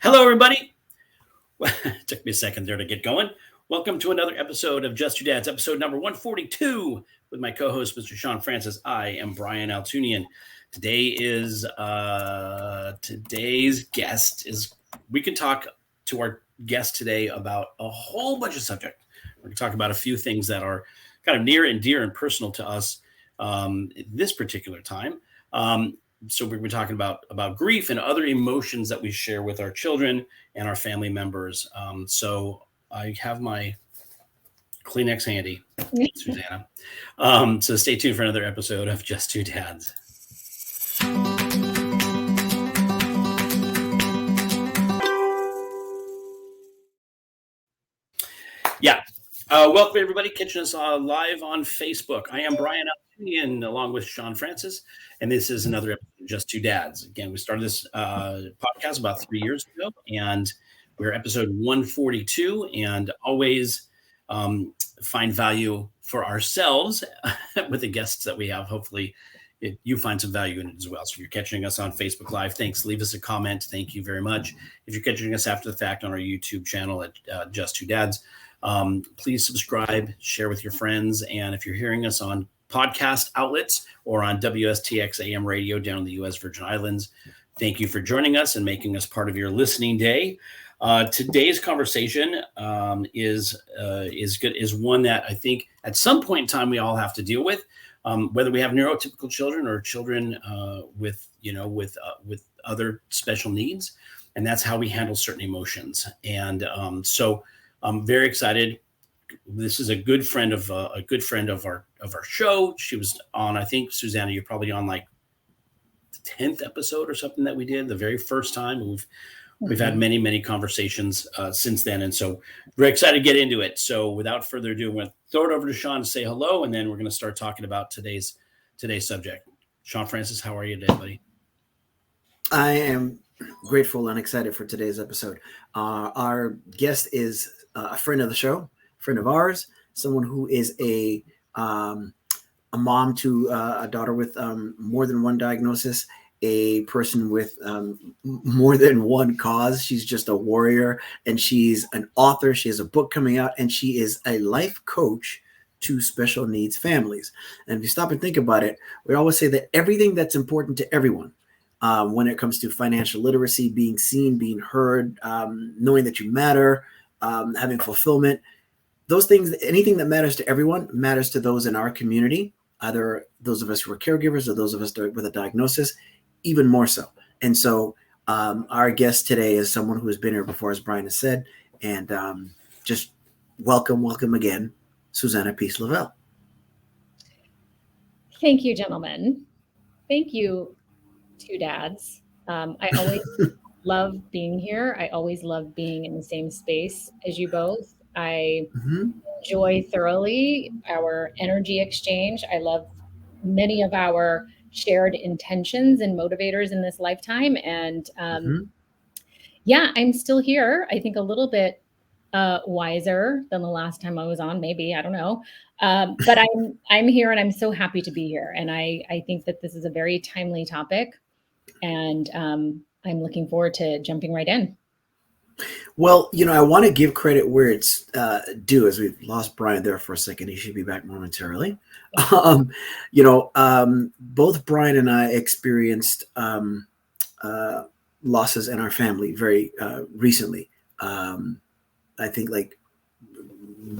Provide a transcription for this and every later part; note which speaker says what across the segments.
Speaker 1: Hello, everybody. It took me a second there to get going. Welcome to another episode of Just Two Dads, episode number 142, with my co-host, Mr. Shawn Francis. I am Brian Altunian. Today's guest is. We can talk to our guest today about a whole bunch of subjects. We're going to talk about a few things that are kind of near and dear and personal to us this particular time. So we're talking about grief and other emotions that we share with our children and our family members. So I have my Kleenex handy, Susanna. So stay tuned for another episode of Just Two Dads. Yeah. Welcome, everybody, catching us live on Facebook. I am Brian Altunian, along with Shawn Francis, and this is another episode of Just Two Dads. Again, we started this podcast about 3 years ago, and we're episode 142, and always find value for ourselves with the guests that we have. Hopefully, you find some value in it as well. So if you're catching us on Facebook Live, thanks. Leave us a comment. Thank you very much. If you're catching us after the fact on our YouTube channel at Just Two Dads, please subscribe, share with your friends. And if you're hearing us on podcast outlets or on WSTX AM radio down in the U.S. Virgin Islands, thank you for joining us and making us part of your listening day. Today's conversation is one that I think at some point in time we all have to deal with, whether we have neurotypical children or children with other special needs, and that's how we handle certain emotions. And so I'm very excited. This is a good friend of our show. She was on, I think, Susanna, you're probably on like the 10th episode or something that we did the very first time. We've had many conversations since then, and so we're excited to get into it. So without further ado, I'm going to throw it over to Shawn to say hello, and then we're going to start talking about today's subject. Shawn Francis, how are you today, buddy?
Speaker 2: I am grateful and excited for today's episode. Our guest is a friend of the show, friend of ours, someone who is a mom to a daughter with more than one diagnosis, a person with more than one cause. She's just a warrior, and she's an author. She has a book coming out, and she is a life coach to special needs families. And if you stop and think about it, we always say that everything that's important to everyone, when it comes to financial literacy, being seen, being heard, knowing that you matter, having fulfillment, those things, anything that matters to everyone matters to those in our community, either those of us who are caregivers or those of us with a diagnosis, even more so. And so our guest today is someone who has been here before, as Brian has said, and just welcome again, Susanna Peace Lovell.
Speaker 3: Thank you, gentlemen. Thank you, Two Dads. I always love being here. I always love being in the same space as you both. I enjoy thoroughly our energy exchange. I love many of our shared intentions and motivators in this lifetime. And yeah, I'm still here. I think a little bit wiser than the last time I was on, maybe, I don't know. But I'm here, and I'm so happy to be here. And I think that this is a very timely topic, and I'm looking forward to jumping right in.
Speaker 2: Well, I want to give credit where it's due, as we've lost Brian there for a second. He should be back momentarily. Both Brian and I experienced losses in our family very recently. I think like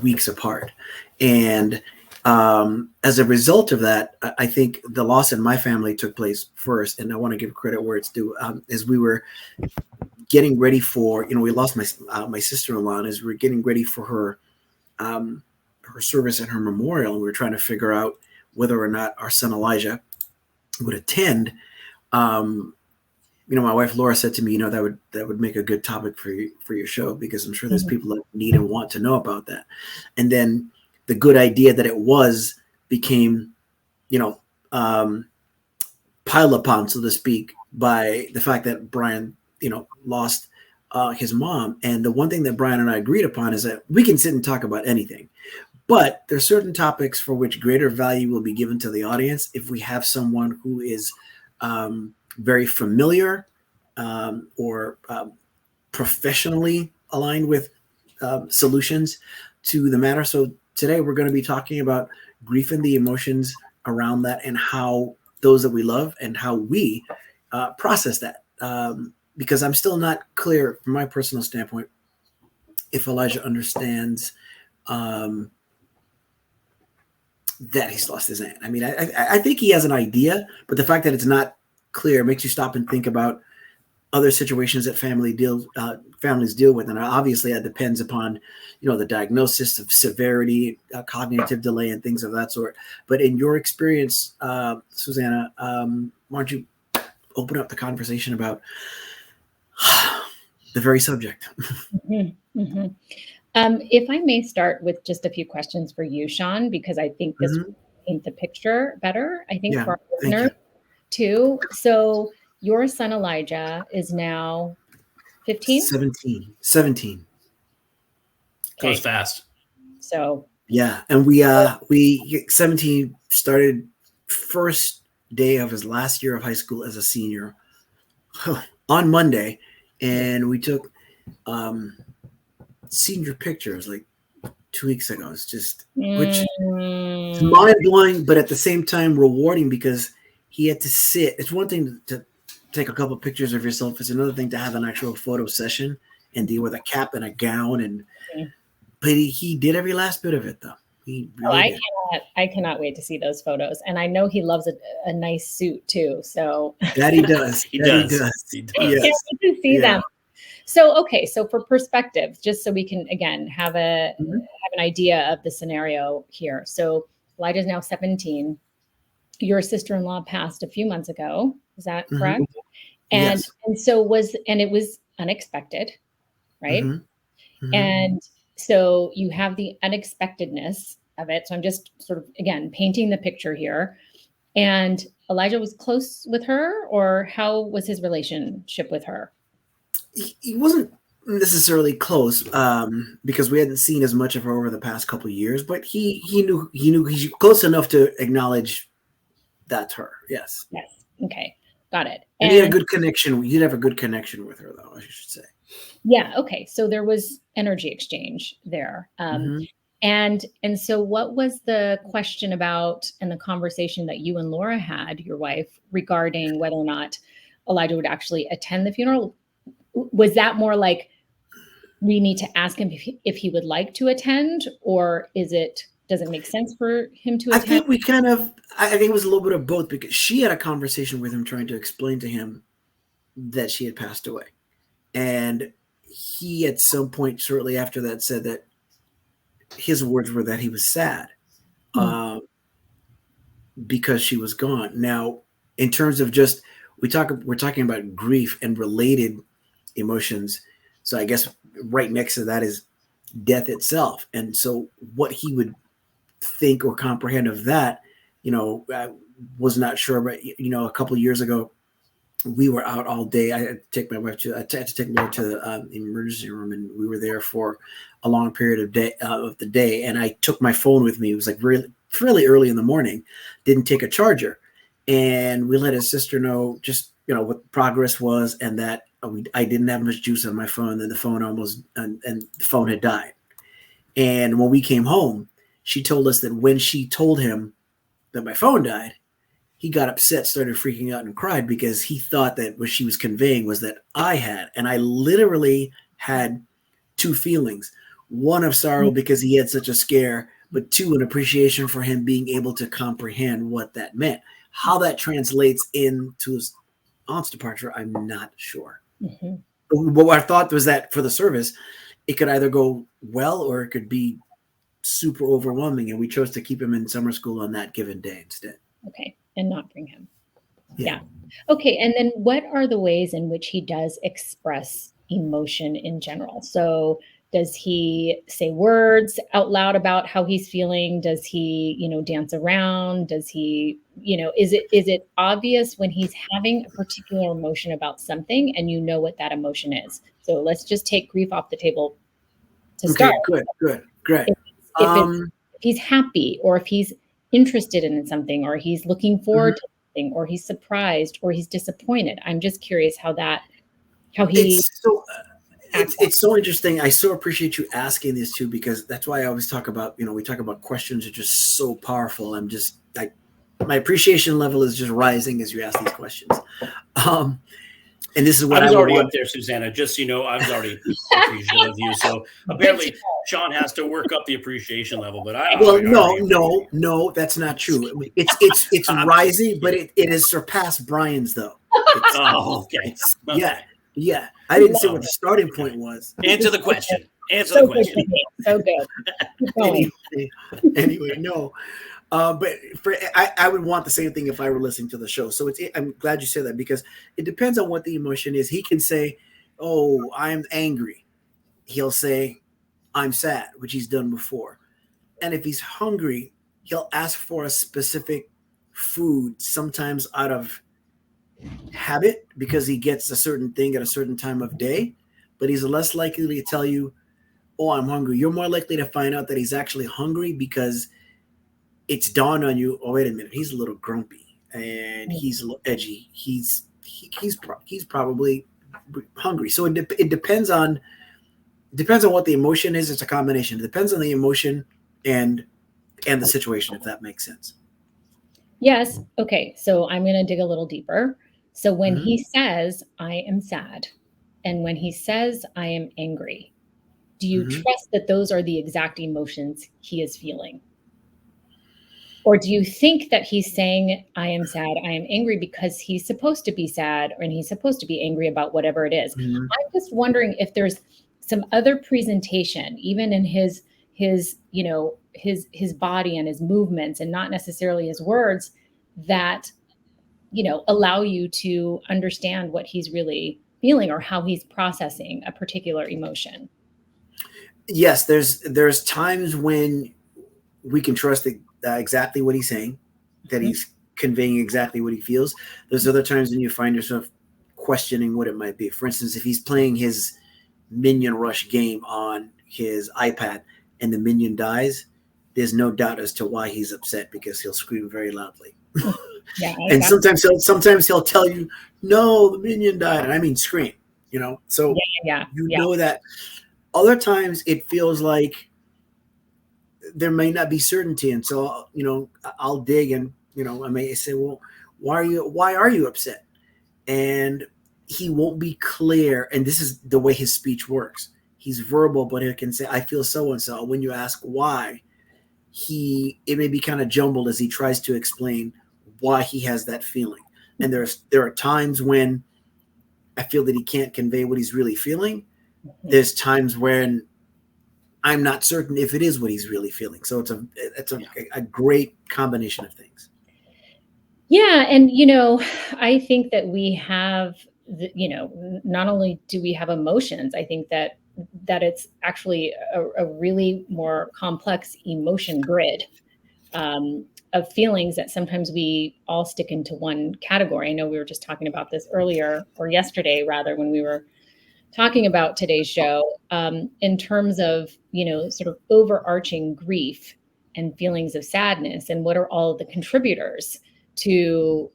Speaker 2: weeks apart. And as a result of that, I think the loss in my family took place first. And I want to give credit where it's due. As we were getting ready for, we lost my sister-in-law, and as we were getting ready for her service and her memorial, and we were trying to figure out whether or not our son Elijah would attend. My wife Laura said to me, that would make a good topic for your show, because I'm sure there's people that need and want to know about that. And then the good idea that it was became, piled upon, so to speak, by the fact that Brian, lost his mom. And the one thing that Brian and I agreed upon is that we can sit and talk about anything, but there's certain topics for which greater value will be given to the audience if we have someone who is very familiar or professionally aligned with solutions to the matter. So today we're going to be talking about grief and the emotions around that, and how those that we love and how we process that. Because I'm still not clear from my personal standpoint if Elijah understands that he's lost his aunt. I mean, I think he has an idea, but the fact that it's not clear makes you stop and think about other situations that families deal with, and obviously that depends upon, the diagnosis of severity, cognitive delay, and things of that sort. But in your experience, Susanna, why don't you open up the conversation about the very subject?
Speaker 3: Mm-hmm. Mm-hmm. If I may start with just a few questions for you, Shawn, because I think this will paint the picture better, I think, for our listeners too. So your son Elijah is now 15?
Speaker 2: 17.
Speaker 3: Okay.
Speaker 1: Goes fast.
Speaker 3: So
Speaker 2: yeah, and we 17 started first day of his last year of high school as a senior on Monday, and we took senior pictures like 2 weeks ago. It's just which is mind-blowing, but at the same time rewarding, because he had to sit. It's one thing to take a couple of pictures of yourself. It's another thing to have an actual photo session and deal with a cap and a gown, but he did every last bit of it, though. He really did.
Speaker 3: I cannot wait to see those photos, and I know he loves a nice suit too. So
Speaker 2: that he does.
Speaker 1: He does.
Speaker 3: Yes. I can't wait to see them. So, okay. So for perspective, just so we can, again, have an idea of the scenario here. So Elijah's now 17. Your sister-in-law passed a few months ago. Is that correct? And it was unexpected, right? And so you have the unexpectedness of it. So I'm just sort of, again, painting the picture here. And Elijah was close with her, or how was his relationship with her?
Speaker 2: He wasn't necessarily close, because we hadn't seen as much of her over the past couple of years, but he knew he's close enough to acknowledge that's her. Yes.
Speaker 3: Okay. Got it.
Speaker 2: And he had a good connection. He did have a good connection with her, though, I should say.
Speaker 3: Yeah. Okay. So there was energy exchange there. And so what was the question about, and the conversation that you and Laura had, your wife, regarding whether or not Elijah would actually attend the funeral? Was that more like, we need to ask him if he would like to attend, or does it make sense for him to attend?
Speaker 2: I think it was a little bit of both, because she had a conversation with him trying to explain to him that she had passed away. And he, at some point shortly after that, said that his words were that he was sad because she was gone. Now, in terms of just, we're talking about grief and related emotions. So I guess right next to that is death itself. And so what he would think or comprehend of that, I was not sure. But, a couple of years ago, we were out all day. I had to take my wife to the emergency room, and we were there for a long period of the day. And I took my phone with me. It was like really fairly early in the morning. Didn't take a charger, and we let his sister know just what progress was, and that I didn't have much juice on my phone. And the phone and the phone had died. And when we came home, she told us that when she told him that my phone died, he got upset, started freaking out, and cried, because he thought that what she was conveying was that I had. And I literally had two feelings: one of sorrow because he had such a scare, but two, an appreciation for him being able to comprehend what that meant. How that translates into his aunt's departure, I'm not sure. What I thought was that for the service, it could either go well or it could be super overwhelming, and we chose to keep him in summer school on that given day instead.
Speaker 3: Okay, and not bring him. Yeah. Okay, and then what are the ways in which he does express emotion in general? So does he say words out loud about how he's feeling? Does he, dance around? Does he, is it obvious when he's having a particular emotion about something, and what that emotion is? So let's just take grief off the table to start.
Speaker 2: Good, great.
Speaker 3: If he's happy, or if he's interested in something, or he's looking forward to something, or he's surprised, or he's disappointed. I'm just curious how he.
Speaker 2: It's so interesting. I so appreciate you asking this too, because that's why I always talk about, we talk about questions are just so powerful. I'm just like, my appreciation level is just rising as you ask these questions. And this is what
Speaker 1: I was already
Speaker 2: want.
Speaker 1: up there, Susanna. Just so you know, I was already appreciative of you. So apparently, Shawn has to work up the appreciation level. But
Speaker 2: no, that's not true. It's rising, but it has surpassed Brian's though.
Speaker 1: Okay.
Speaker 2: Yeah. I didn't say what the starting point was.
Speaker 1: Answer the question. So
Speaker 3: good.
Speaker 2: Anyway, no. But I would want the same thing if I were listening to the show. So I'm glad you said that, because it depends on what the emotion is. He can say, "Oh, I'm angry." He'll say, "I'm sad," which he's done before. And if he's hungry, he'll ask for a specific food, sometimes out of habit, because he gets a certain thing at a certain time of day. But he's less likely to tell you, "Oh, I'm hungry." You're more likely to find out that he's actually hungry because it's dawned on you, "Oh, wait a minute, he's a little grumpy and he's a little edgy. He's probably hungry." So it depends on what the emotion is. It's a combination. It depends on the emotion and the situation, if that makes sense.
Speaker 3: Yes. Okay. So I'm going to dig a little deeper. So when he says, "I am sad," and when he says, "I am angry," do you trust that those are the exact emotions he is feeling? Or do you think that he's saying, "I am sad, I am angry," because he's supposed to be sad and he's supposed to be angry about whatever it is? I'm just wondering if there's some other presentation, even in his body and his movements, and not necessarily his words, that allow you to understand what he's really feeling or how he's processing a particular emotion.
Speaker 2: Yes, there's times when we can trust exactly what he's saying, that he's conveying exactly what he feels. There's other times when you find yourself questioning what it might be. For instance, if he's playing his Minion Rush game on his iPad and the minion dies, there's no doubt as to why he's upset, because he'll scream very loudly.
Speaker 3: Yeah,
Speaker 2: and sometimes he'll tell you, "No, the minion died," and I mean scream. So know that. Other times it feels like there may not be certainty, and so I'll dig, and I may say, "Well, why are you upset?" And he won't be clear, and this is the way his speech works. He's verbal, but he can say, "I feel so and so." When you ask why, it may be kind of jumbled as he tries to explain why he has that feeling. And there are times when I feel that he can't convey what he's really feeling. There's times when I'm not certain if it is what he's really feeling. So it's a great combination of things.
Speaker 3: Yeah. And, I think that we have, not only do we have emotions, I think that it's actually a really more complex emotion grid of feelings that sometimes we all stick into one category. I know we were just talking about this earlier, or yesterday rather, when we were talking about today's show, in terms of, sort of overarching grief and feelings of sadness, and what are all of the contributors to,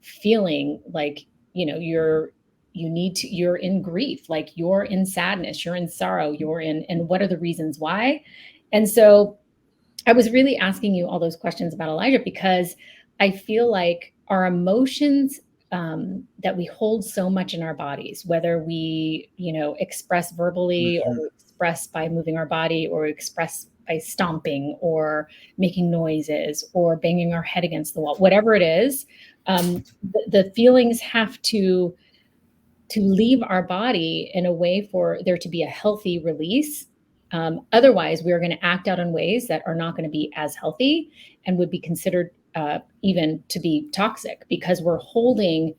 Speaker 3: feeling like, you're in grief, like you're in sadness, you're in sorrow, and what are the reasons why? And so I was really asking you all those questions about Elijah, because I feel like our emotions, that we hold so much in our bodies, whether we, express verbally, or we express by moving our body, or express by stomping or making noises or banging our head against the wall, whatever it is, the feelings have to leave our body in a way for there to be a healthy release. Otherwise, we're going to act out in ways that are not going to be as healthy and would be considered even to be toxic, because we're holding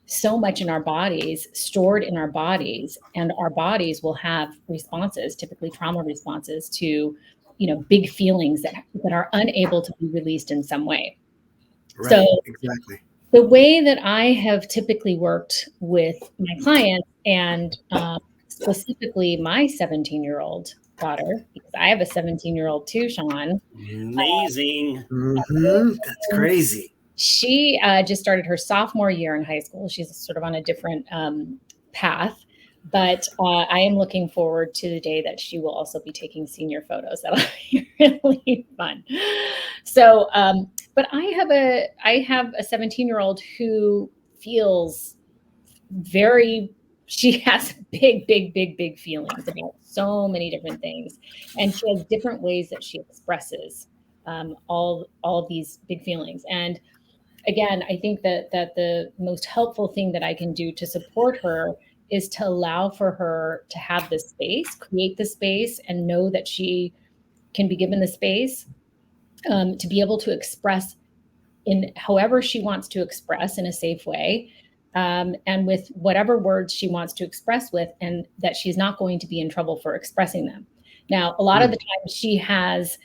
Speaker 3: so much in our bodies, stored in our bodies, and our bodies will have responses, typically trauma responses to, big feelings that are unable to be released in some way.
Speaker 2: Right,
Speaker 3: so
Speaker 2: exactly.
Speaker 3: The way that I have typically worked with my clients, and specifically my 17-year-old daughter, because I have a 17-year-old too, Shawn.
Speaker 1: Amazing.
Speaker 2: That's crazy.
Speaker 3: She just started her sophomore year in high school. She's sort of on a different path. But I am looking forward to the day that she will also be taking senior photos. That'll be really fun. So, but I have a 17-year-old who feels she has big feelings about so many different things, and she has different ways that she expresses all of these big feelings. And again, I think that the most helpful thing that I can do to support her is to allow for her to have the space, create the space, and know that she can be given the space to be able to express in however she wants to express in a safe way, and with whatever words she wants to express with, and that she's not going to be in trouble for expressing them. Now, a lot of the time she has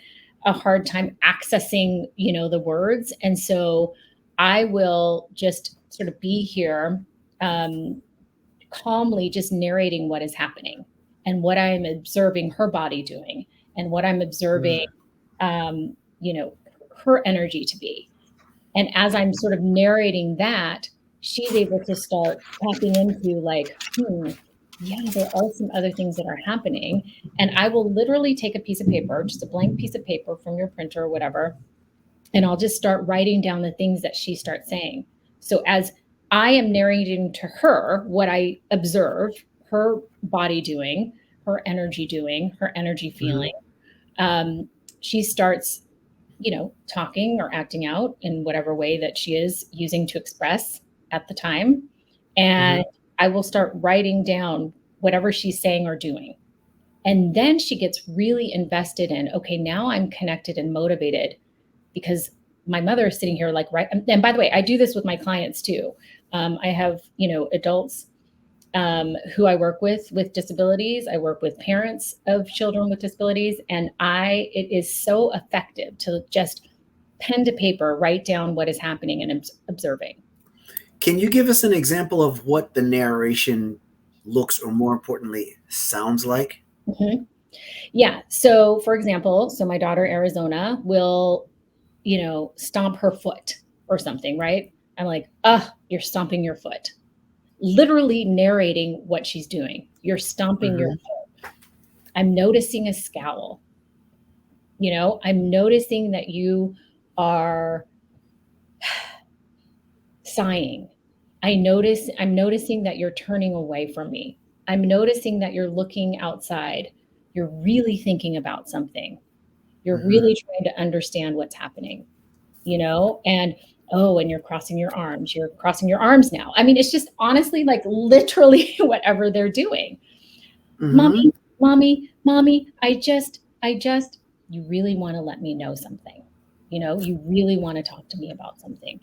Speaker 3: a hard time accessing, the words. And so I will just sort of be here, calmly just narrating what is happening and what I'm observing her body doing and what I'm observing, her energy to be. And as I'm sort of narrating that, she's able to start tapping into like, yeah, there are some other things that are happening. And I will literally take a piece of paper, just a blank piece of paper from your printer or whatever, and I'll just start writing down the things that she starts saying. So as I am narrating to her what I observe her body doing, her energy doing, her energy feeling, she starts, talking or acting out in whatever way that she is using to express at the time. And I will start writing down whatever she's saying or doing. And then she gets really invested in, okay, now I'm connected and motivated because my mother is sitting here like, right. And by the way, I do this with my clients too. I have, adults who I work with disabilities. I work with parents of children with disabilities. And it is so effective to just pen to paper, write down what is happening and observing.
Speaker 2: Can you give us an example of what the narration looks, or more importantly, sounds like?
Speaker 3: Yeah. So for example, my daughter, Arizona, will, stomp her foot or something, right? I'm like, you're stomping your foot. Literally narrating what she's doing. You're stomping your foot. I'm noticing a scowl. I'm noticing that you are sighing. I'm noticing that you're turning away from me. I'm noticing that you're looking outside. You're really thinking about something. You're really trying to understand what's happening, and and you're crossing your arms. You're crossing your arms now. I mean, it's just honestly like literally whatever they're doing. Mommy, I just, you really want to let me know something. You really want to talk to me about something.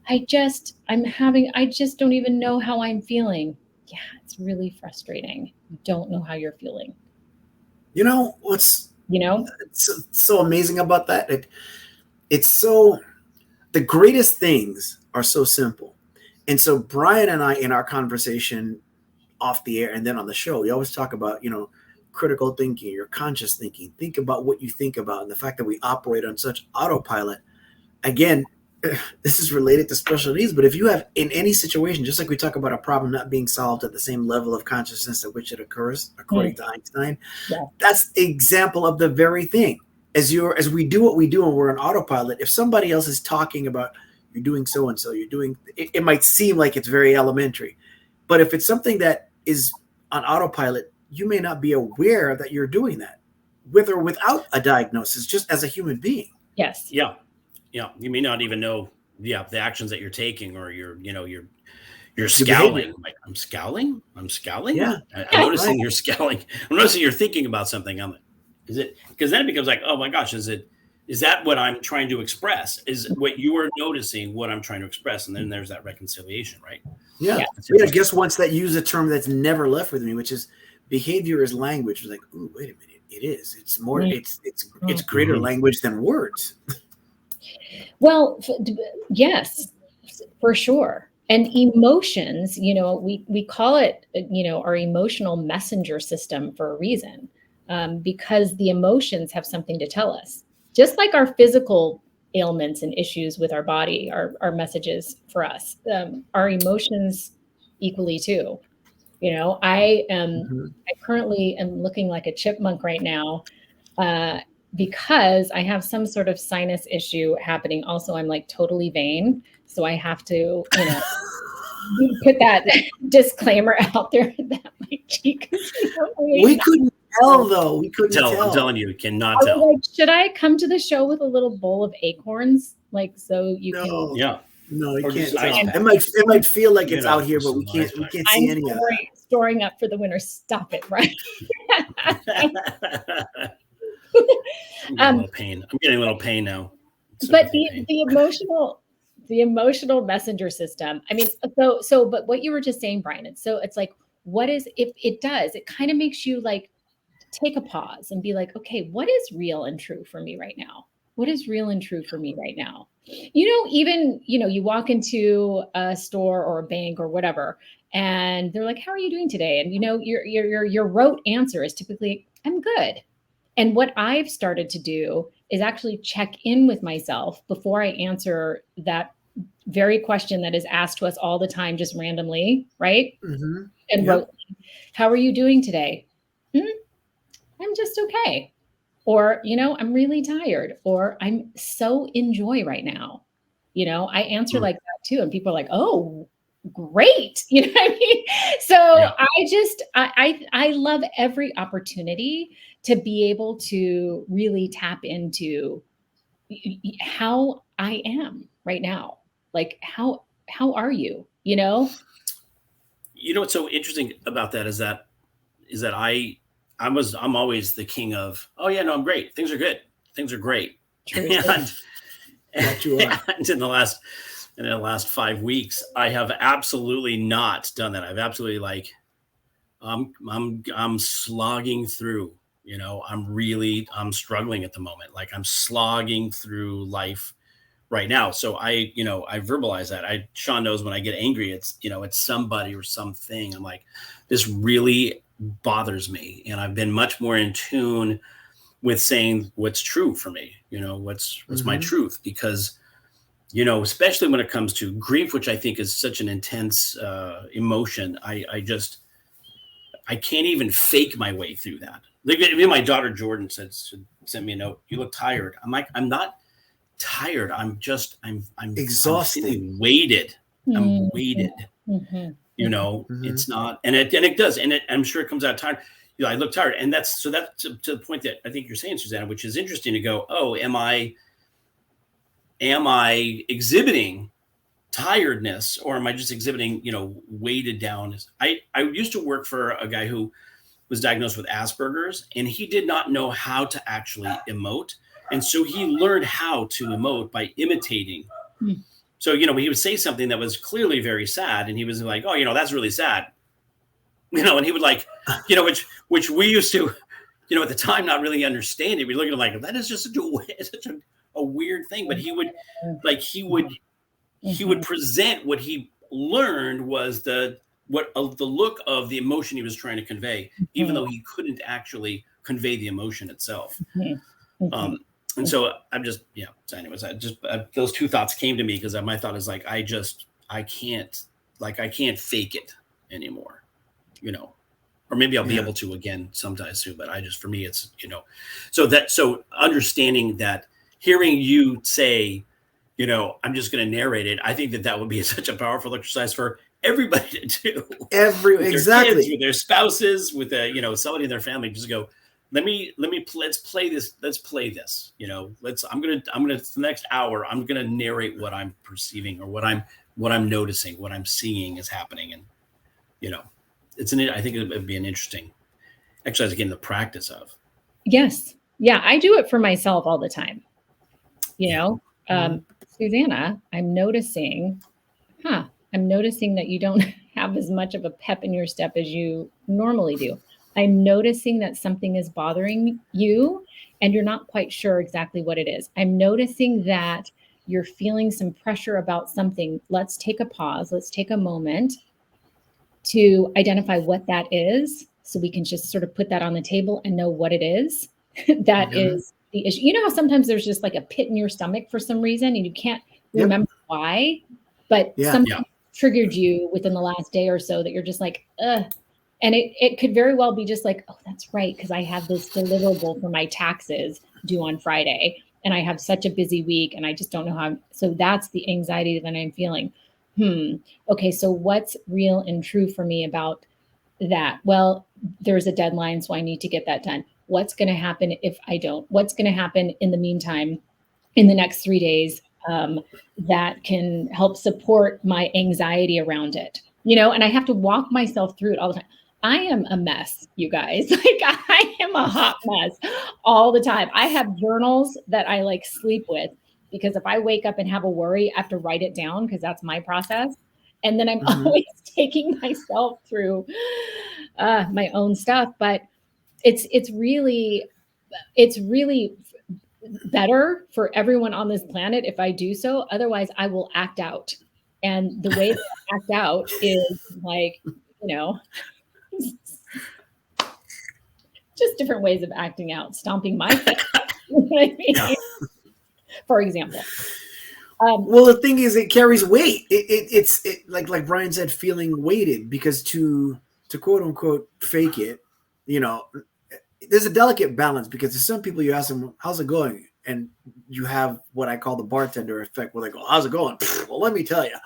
Speaker 3: I just don't even know how I'm feeling. Yeah, it's really frustrating. You don't know how you're feeling.
Speaker 2: What's it's so amazing about that? It's so, the greatest things are so simple. And so Brian and I, in our conversation off the air and then on the show, we always talk about, critical thinking, your conscious thinking. Think about what you think about, and the fact that we operate on such autopilot. Again, this is related to special needs, but if you have, in any situation, just like we talk about a problem not being solved at the same level of consciousness at which it occurs, according to Einstein, that's an example of the very thing. As we do what we do and we're on autopilot, if somebody else is talking about, you're doing so-and-so, you're doing, it might seem like it's very elementary. But if it's something that is on autopilot, you may not be aware that you're doing that, with or without a diagnosis, just as a human being.
Speaker 3: Yes.
Speaker 1: Yeah. You may not even know, the actions that you're taking, or you're scowling. Like, I'm scowling.
Speaker 2: Yeah.
Speaker 1: I'm noticing you're scowling. I'm noticing you're thinking about something. Is it? Because then it becomes like, oh my gosh, is that what I'm trying to express? Is what you are noticing what I'm trying to express? And then there's that reconciliation, right?
Speaker 2: Yeah. We had a guest once that used a term that's never left with me, which is behavior is language. Like, ooh, wait a minute. It is. It's more. It's greater language than words.
Speaker 3: Well, yes, for sure. And emotions, we call it, our emotional messenger system for a reason, because the emotions have something to tell us. Just like our physical ailments and issues with our body are messages for us, our emotions equally too. I currently am looking like a chipmunk right now because I have some sort of sinus issue happening. Also, I'm like totally vain. So I have to, put that disclaimer out there that my cheek is
Speaker 2: We couldn't tell though. We couldn't tell.
Speaker 1: I'm telling you, cannot
Speaker 3: I
Speaker 1: tell.
Speaker 3: was like, should I come to the show with a little bowl of acorns? Like, so you can.
Speaker 1: Yeah.
Speaker 2: No, you
Speaker 1: Or
Speaker 2: can't
Speaker 1: just
Speaker 2: tell.
Speaker 1: ice pack.
Speaker 2: It might feel like it's
Speaker 1: You know,
Speaker 2: out here, but we
Speaker 1: some ice
Speaker 2: can't
Speaker 1: pack.
Speaker 2: see any of that.
Speaker 3: Storing up for the winter. Stop it, right?
Speaker 1: I'm getting a little pain now.
Speaker 3: But the emotional messenger system. I mean, but what you were just saying, Brian, it's like, what is, if it does, it kind of makes you like take a pause and be like, okay, what is real and true for me right now? What is real and true for me right now? Even, you walk into a store or a bank or whatever, and they're like, how are you doing today? And, your rote answer is typically, I'm good. And what I've started to do is actually check in with myself before I answer that very question that is asked to us all the time, just randomly, right?
Speaker 2: Mm-hmm.
Speaker 3: And wrote, how are you doing today? I'm just okay. Or, I'm really tired, or I'm so in joy right now. I answer like that too. And people are like, oh, great. You know what I mean? So I love every opportunity to be able to really tap into how I am right now. Like, how are you?
Speaker 1: What's so interesting about that is that I'm always the king of, oh yeah, no, I'm great. Things are good. Things are great. And in the last 5 weeks, I have absolutely not done that. I've absolutely I'm slogging through, I'm struggling at the moment. Like I'm slogging through life right now. So I verbalize that. Shawn knows when I get angry, it's somebody or something. I'm like, this really bothers me. And I've been much more in tune with saying what's true for me, what's my truth, because, especially when it comes to grief, which I think is such an intense emotion. I can't even fake my way through that. Like even my daughter Jordan sent me a note. You look tired. I'm like, I'm not tired. I'm exhausted. I'm feeling weighted. I'm weighted. It's not, and it does, and I'm sure it comes out tired. I look tired, and that's to the point that I think you're saying, Susanna, which is interesting to go, oh, am I exhibiting tiredness, or am I just exhibiting, weighted down? I used to work for a guy who was diagnosed with Asperger's, and he did not know how to actually emote. And so he learned how to emote by imitating. So, he would say something that was clearly very sad, and he was like, oh, that's really sad. And he would like, which we used to, at the time, not really understand it. We look at it like, that is just such a weird thing. But he would present what he learned was the look of the emotion he was trying to convey, even though he couldn't actually convey the emotion itself. And so I'm just, so anyways, those two thoughts came to me, because my thought is like, I can't fake it anymore, or maybe I'll be able to again sometime soon. But for me, it's, so understanding that, hearing you say, I'm just going to narrate it. I think that would be such a powerful exercise for everybody to do.
Speaker 2: Exactly.
Speaker 1: Kids, with their spouses, with somebody in their family, just go, let's play this. Let's play this. I'm going to the next hour, I'm going to narrate what I'm perceiving, or what I'm noticing, what I'm seeing is happening. And, I think it would be an interesting exercise, again, the practice of.
Speaker 3: Yes. Yeah. I do it for myself all the time. Susanna, I'm noticing that you don't have as much of a pep in your step as you normally do. I'm noticing that something is bothering you, and you're not quite sure exactly what it is. I'm noticing that you're feeling some pressure about something. Let's take a pause. Let's take a moment to identify what that is, so we can just sort of put that on the table and know what it is. That is the issue. You know how sometimes there's just like a pit in your stomach for some reason, and you can't remember why, but something triggered you within the last day or so that you're just like, And it could very well be just like, oh, that's right, because I have this deliverable for my taxes due on Friday, and I have such a busy week, and I just don't know how. So that's the anxiety that I'm feeling. Okay, so what's real and true for me about that? Well, there's a deadline, so I need to get that done. What's going to happen if I don't? What's going to happen in the meantime, in the next 3 days, that can help support my anxiety around it? And I have to walk myself through it all the time. I am a mess, you guys. Like, I am a hot mess all the time. I have journals that I like sleep with, because if I wake up and have a worry, I have to write it down, because that's my process. And then I'm always taking myself through my own stuff. But it's really better for everyone on this planet if I do so. Otherwise, I will act out. And the way that I act out is like, just different ways of acting out, stomping my feet, for example.
Speaker 2: Well, the thing is, it carries weight. It's like Brian said, feeling weighted, because to quote unquote fake it, there's a delicate balance, because there's some people, you ask them, how's it going? And you have what I call the bartender effect, where they go, how's it going? Well, let me tell you.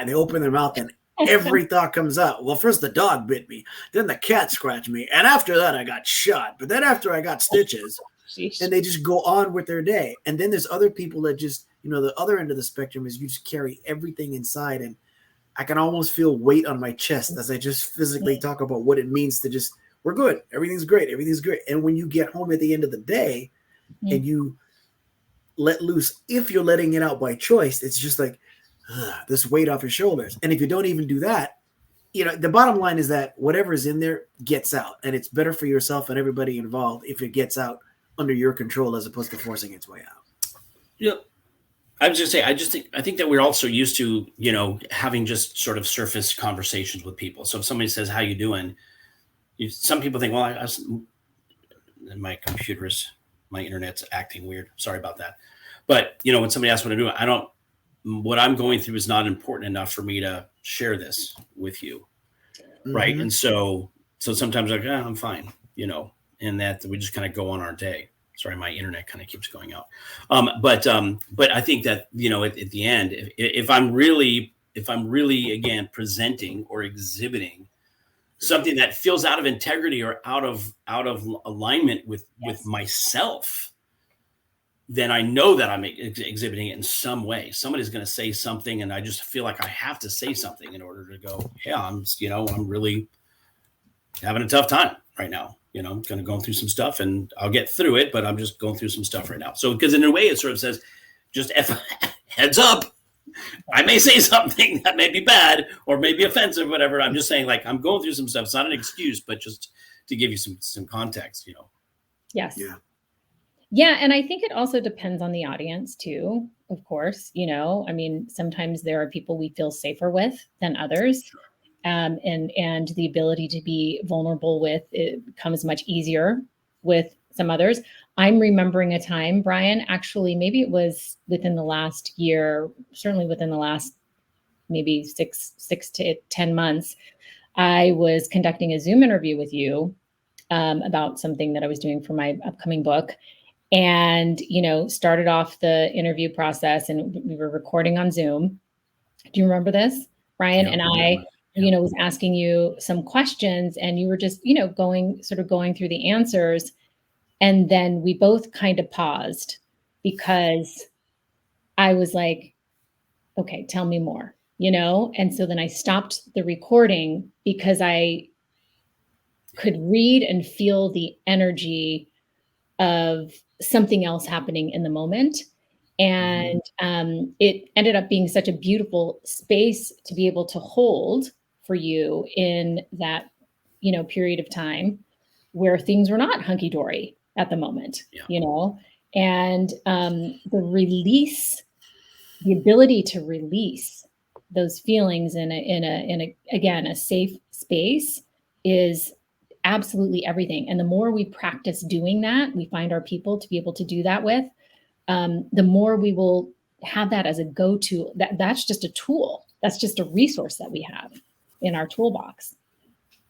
Speaker 2: They open their mouth and every thought comes out. Well, first the dog bit me, then the cat scratched me, and after that I got shot. But then after I got stitches, and they just go on with their day. And then there's other people that just, the other end of the spectrum is you just carry everything inside, and I can almost feel weight on my chest as I just physically talk about what it means to just, we're good, everything's great. And when you get home at the end of the day and you let loose, if you're letting it out by choice, it's just like this weight off your shoulders. And if you don't even do that, the bottom line is that whatever is in there gets out, and it's better for yourself and everybody involved if it gets out under your control as opposed to forcing its way out.
Speaker 1: Yeah. I was just saying, I think that we're also used to, having just sort of surface conversations with people. So if somebody says, how you doing? Some people think, well, my internet's acting weird. Sorry about that. But, when somebody asks what I'm doing, what I'm going through is not important enough for me to share this with you. Right. And so sometimes I'm like, I'm fine, and that we just kind of go on our day. Sorry, my internet kind of keeps going out. But I think that, at the end, if I'm really again presenting or exhibiting something that feels out of integrity or out of alignment with myself, then I know that I'm exhibiting it in some way. Somebody's going to say something, and I just feel like I have to say something in order to go, yeah, I'm really having a tough time right now. I'm kind of going through some stuff, and I'll get through it, but I'm just going through some stuff right now. So, because in a way it sort of says, just heads up, I may say something that may be bad or may be offensive, whatever. I'm just saying, like, I'm going through some stuff. It's not an excuse, but just to give you some context,
Speaker 3: Yes. Yeah. And I think it also depends on the audience too, of course. Sometimes there are people we feel safer with than others. Sure. And the ability to be vulnerable with it comes much easier with some others. I'm remembering a time, Brian, actually, maybe it was within the last year, certainly within the last maybe six to 10 months, I was conducting a Zoom interview with you about something that I was doing for my upcoming book. And, started off the interview process, and we were recording on Zoom. Do you remember this, Brian? And I was asking you some questions, and you were just, going through the answers. And then we both kind of paused, because I was like, okay, tell me more, And so then I stopped the recording, because I could read and feel the energy of something else happening in the moment. And it ended up being such a beautiful space to be able to hold for you in that, period of time where things were not hunky-dory at the moment, and the release, the ability to release those feelings in a safe space is absolutely everything. And the more we practice doing that, we find our people to be able to do that with, the more we will have that as a go-to. That's just a tool. That's just a resource that we have in our toolbox.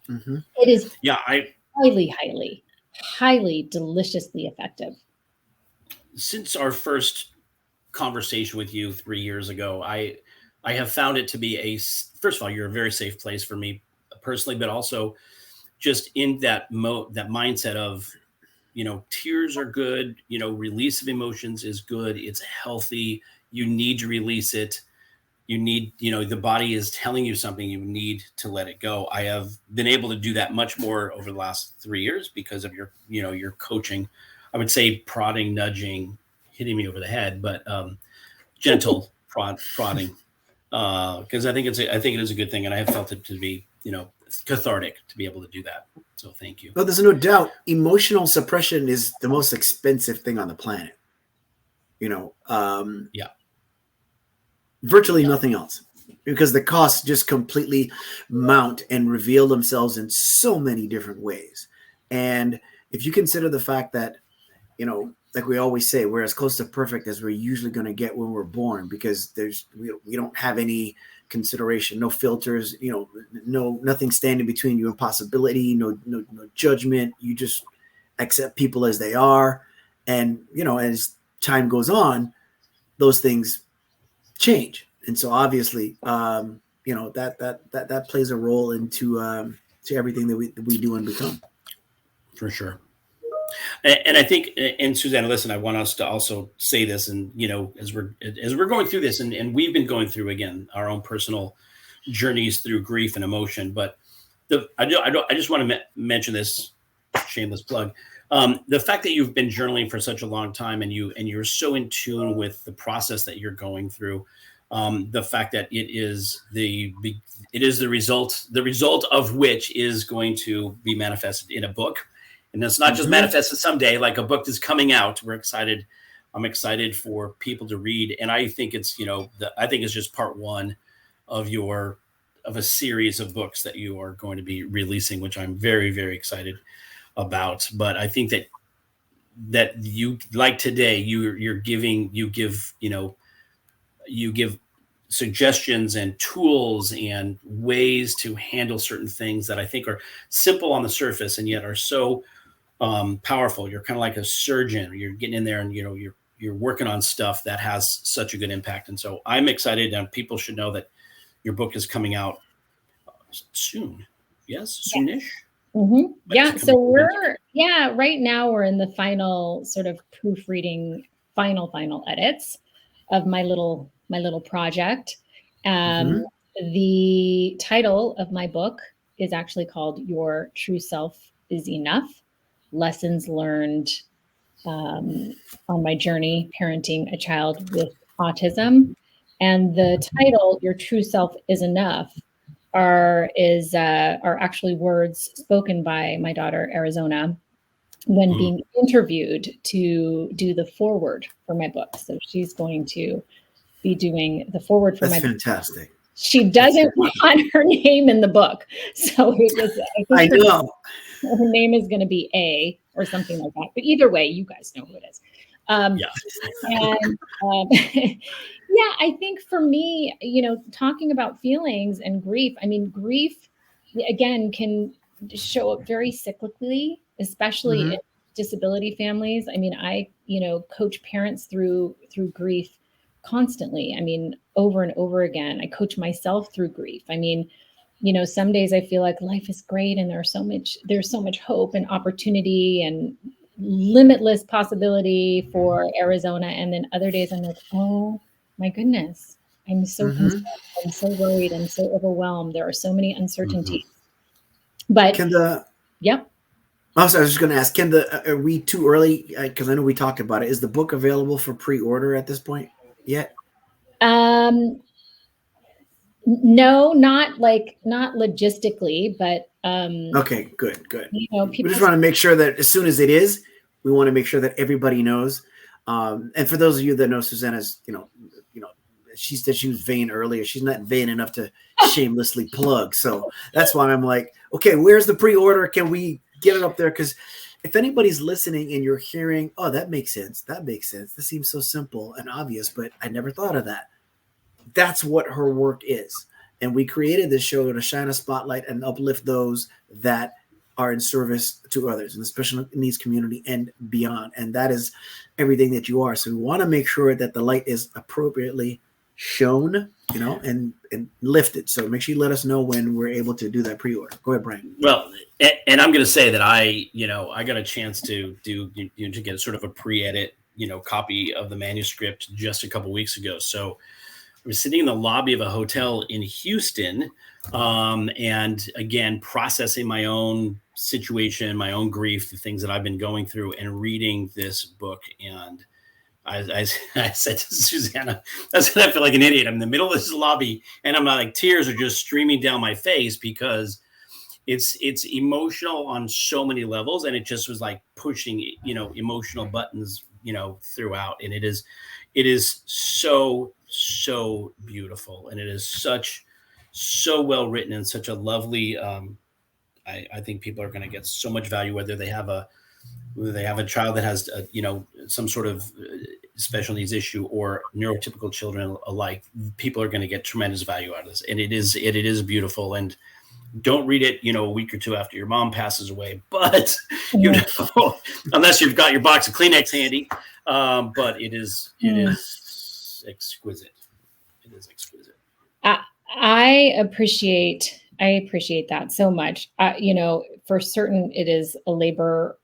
Speaker 2: Mm-hmm.
Speaker 3: It is
Speaker 1: I
Speaker 3: highly deliciously effective.
Speaker 1: Since our first conversation with you 3 years ago, I have found it to be first of all, you're a very safe place for me personally, but also just in that that mindset of, tears are good, release of emotions is good, it's healthy, you need to release it, you need, the body is telling you something, you need to let it go. I have been able to do that much more over the last 3 years because of your coaching. I would say prodding, nudging, hitting me over the head, but gentle prodding, because I think it is a good thing, and I have felt it to be, cathartic to be able to do that. So thank you.
Speaker 2: Well, there's no doubt emotional suppression is the most expensive thing on the planet.
Speaker 1: Yeah.
Speaker 2: Virtually nothing else, because the costs just completely mount and reveal themselves in so many different ways. And if you consider the fact that, like we always say, we're as close to perfect as we're usually going to get when we're born, because we don't have any consideration, no filters, nothing standing between you and possibility, no judgment. You just accept people as they are. And, as time goes on, those things change. And so obviously, that plays a role into to everything that we do and become.
Speaker 1: For sure. And I think, and Susanna, listen, I want us to also say this, and as we're going through this, and we've been going through again our own personal journeys through grief and emotion. But I just want to mention this, shameless plug, the fact that you've been journaling for such a long time, and you're so in tune with the process that you're going through. The fact that it is the result of which is going to be manifested in a book. And it's not just manifested someday, like a book is coming out. We're excited. I'm excited for people to read. And I think it's, I think it's just part one of a series of books that you are going to be releasing, which I'm very, very excited about. But I think that you, like today, you give suggestions and tools and ways to handle certain things that I think are simple on the surface and yet are so powerful. You're kind of like a surgeon. You're getting in there and you're working on stuff that has such a good impact. And so I'm excited, and people should know that your book is coming out soon. Yes, soonish.
Speaker 3: Mm-hmm. Yeah. So right now we're in the final sort of proofreading, final edits of my little project. The title of my book is actually called Your True Self is Enough: Lessons Learned on my journey parenting a child with autism. And the title, Your True Self is Enough, are actually words spoken by my daughter Arizona when being interviewed to do the foreword for my book. So she's going to be doing the foreword for my book.
Speaker 2: That's fantastic.
Speaker 3: She doesn't want her name in the book. So I
Speaker 2: know.
Speaker 3: Her name is going to be A or something like that. But either way, you guys know who it is. And yeah, I think for me, talking about feelings and grief, I mean, grief, again, can show up very cyclically, especially in disability families. I mean, I, coach parents through grief constantly. I mean, over and over again. I coach myself through grief. I mean, some days I feel like life is great and there's so much hope and opportunity and limitless possibility for Arizona. And then other days I'm like, oh my goodness, I'm so concerned. I'm so worried. I'm so overwhelmed. There are so many uncertainties. But yep.
Speaker 2: I was just going to ask, are we too early? Because I know we talked about it. Is the book available for pre-order at this point yet?
Speaker 3: No, not logistically, but
Speaker 2: okay, good. We just want to make sure that as soon as it is, we want to make sure that everybody knows. And for those of you that know Susanna's, she said she was vain earlier. She's not vain enough to shamelessly plug. So that's why I'm like, okay, where's the pre-order? Can we get it up there? Because if anybody's listening and you're hearing, oh, that makes sense. This seems so simple and obvious, but I never thought of that. That's what her work is. And we created this show to shine a spotlight and uplift those that are in service to others in the special needs community and beyond. And that is everything that you are. So we want to make sure that the light is appropriately shown, and lifted. So make sure you let us know when we're able to do that pre-order. Go ahead, Brian.
Speaker 1: Well, and I'm going to say that I got a chance to to get sort of a pre-edit, copy of the manuscript just a couple weeks ago. So I was sitting in the lobby of a hotel in Houston, and again, processing my own situation, my own grief, the things that I've been going through, and reading this book. And I said to Susanna, I said, I feel like an idiot. I'm in the middle of this lobby, and I'm like, tears are just streaming down my face because it's emotional on so many levels, and it just was like pushing, emotional buttons, throughout. And it is so beautiful, and it is so well written, and such a lovely. I think people are going to get so much value, whether they have a child that has some sort of special needs issue or neurotypical children alike. People are going to get tremendous value out of this, and it is beautiful. And don't read it, a week or two after your mom passes away, but unless you've got your box of Kleenex handy. But it is exquisite. It is exquisite.
Speaker 3: I appreciate that so much. For certain, it is a labor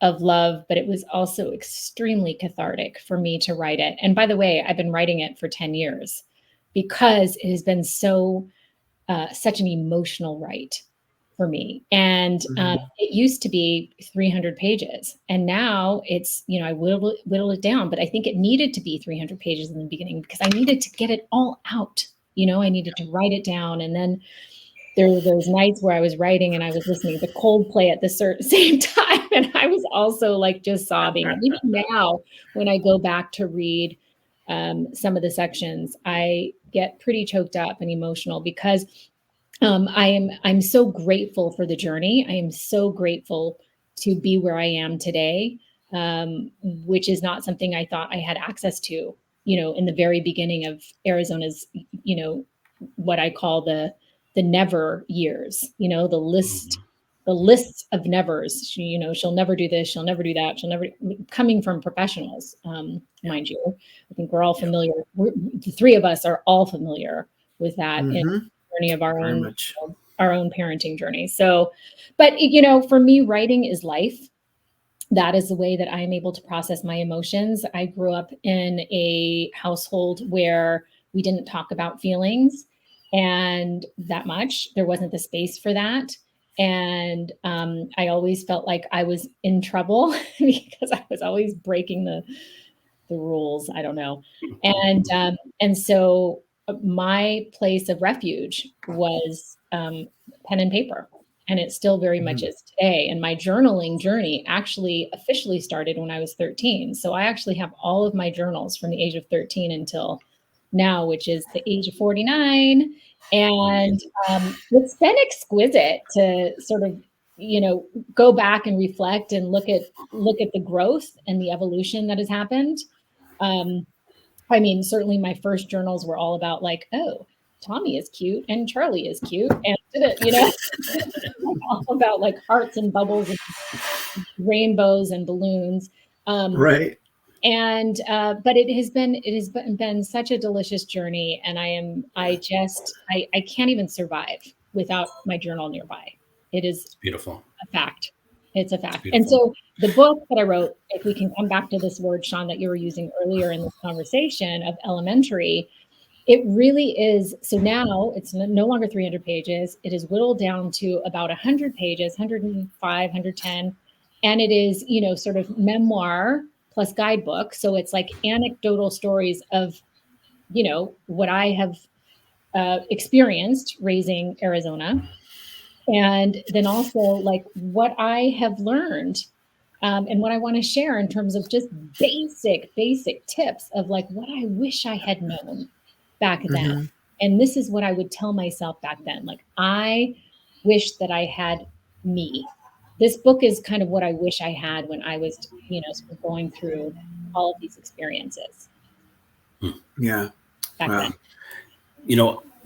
Speaker 3: of love, but it was also extremely cathartic for me to write it. And by the way, I've been writing it for 10 years because it has been such an emotional write for me. And it used to be 300 pages, and now it's, I whittle it down, but I think it needed to be 300 pages in the beginning because I needed to get it all out. I needed to write it down. And then there were those nights where I was writing and I was listening to Coldplay at the same time. And I was also like just sobbing. And even now, when I go back to read some of the sections, I get pretty choked up and emotional because I'm so grateful for the journey. I am so grateful to be where I am today, which is not something I thought I had access to, in the very beginning of Arizona's, what I call the never years, the lists of nevers. She'll never do this. She'll never do that. She'll never, coming from professionals, mind you. I think we're all familiar. The three of us are all familiar with that in the journey of our own parenting journey. So, but for me, writing is life. That is the way that I am able to process my emotions. I grew up in a household where we didn't talk about feelings and that much. There wasn't the space for that. And I always felt like I was in trouble because I was always breaking the rules. I don't know. And so my place of refuge was pen and paper. And it still very much is today. And my journaling journey actually officially started when I was 13. So I actually have all of my journals from the age of 13 until now, which is the age of 49. And it's been exquisite to sort of, go back and reflect and look at the growth and the evolution that has happened. Certainly my first journals were all about like, oh, Tommy is cute and Charlie is cute. And, all about like hearts and bubbles and rainbows and balloons.
Speaker 2: Right.
Speaker 3: And, but it has been such a delicious journey. And I can't even survive without my journal nearby. It's
Speaker 1: beautiful.
Speaker 3: A fact. It's a fact. And so the book that I wrote, if we can come back to this word, Shawn, that you were using earlier in this conversation of elementary, it really is. So now it's no longer 300 pages. It is whittled down to about 100 pages, 105, 110. And it is, sort of memoir plus guidebook. So it's like anecdotal stories of, what I have experienced raising Arizona. And then also like what I have learned and what I want to share in terms of just basic tips of like what I wish I had known back then. And this is what I would tell myself back then. Like, I wish that I had me. This book is kind of what I wish I had when I was, sort of going through all of these experiences.
Speaker 2: Yeah.
Speaker 3: Back then.